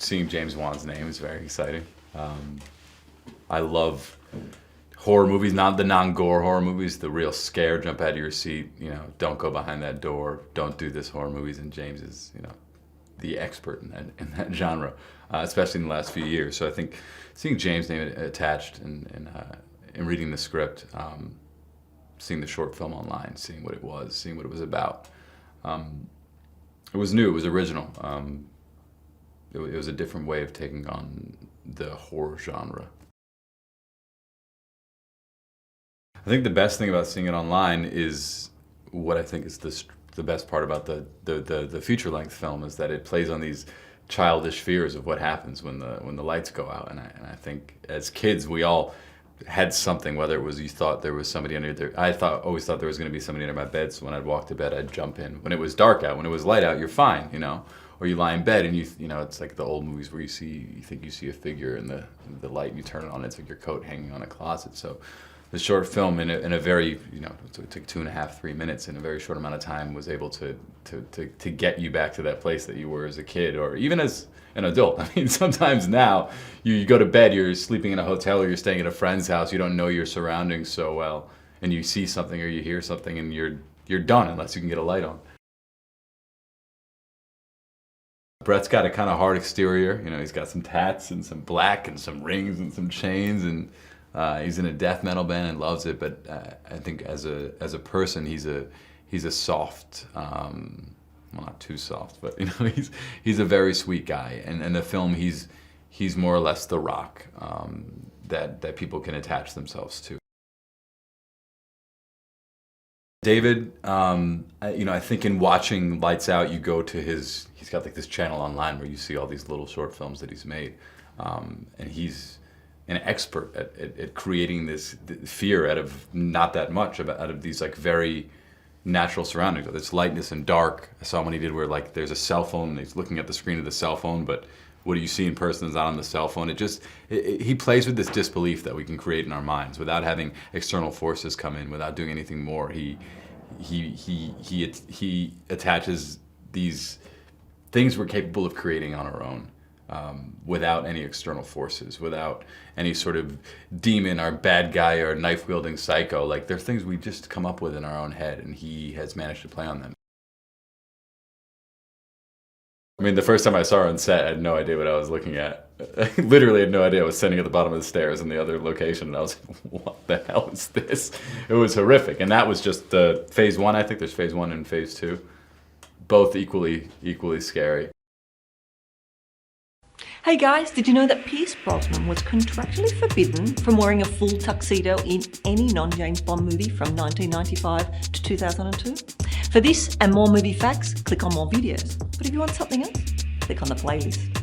seeing James Wan's name is very exciting. I love horror movies, not the non-gore horror movies, the real scare, jump out of your seat, you know, don't go behind that door, don't do this horror movies, and James is, you know, the expert in that genre, especially in the last few years. So I think seeing James' name attached and reading the script, seeing the short film online, seeing what it was, seeing what it was about. It was new, it was original. It was a different way of taking on the horror genre. I think the best thing about seeing it online is what I think is the best part about the feature-length film is that it plays on these childish fears of what happens when the lights go out. And I think as kids we all had something, whether it was you thought there was somebody under there. Always thought there was going to be somebody under my bed, so when I'd walk to bed I'd jump in. When it was dark out, when it was light out, you're fine, you know. Or you lie in bed and you know, it's like the old movies where you think you see a figure in the light and you turn it on, it's like your coat hanging on a closet. So the short film in a very, you know, it took 2.5, 3 minutes in a very short amount of time was able to get you back to that place that you were as a kid or even as an adult. I mean, sometimes now you go to bed, you're sleeping in a hotel or you're staying at a friend's house, you don't know your surroundings so well, and you see something or you hear something and you're done unless you can get a light on. Bret's got a kind of hard exterior, you know, he's got some tats and some black and some rings and some chains, and he's in a death metal band and loves it, but I think as a person he's a soft, well, not too soft, but you know, he's a very sweet guy, and in the film he's more or less the rock that people can attach themselves to. David, you know, I think in watching Lights Out, you go to he's got like this channel online where you see all these little short films that he's made, and he's an expert at creating this fear out of not that much, out of these like very natural surroundings. This lightness and dark. I saw one he did where like there's a cell phone and he's looking at the screen of the cell phone, but what do you see in person is not on the cell phone. He plays with this disbelief that we can create in our minds without having external forces come in, without doing anything more. He attaches these things we're capable of creating on our own, without any external forces, without any sort of demon or bad guy or knife-wielding psycho. Like, they're things we just come up with in our own head, and he has managed to play on them. I mean, the first time I saw her on set, I had no idea what I was looking at. I literally had no idea. I was standing at the bottom of the stairs in the other location, and I was like, what the hell is this? It was horrific. And that was just phase one. I think there's phase one and phase two. Both equally scary. Hey guys, did you know that Pierce Brosnan was contractually forbidden from wearing a full tuxedo in any non-James Bond movie from 1995 to 2002? For this and more movie facts, click on more videos. But if you want something else, click on the playlist.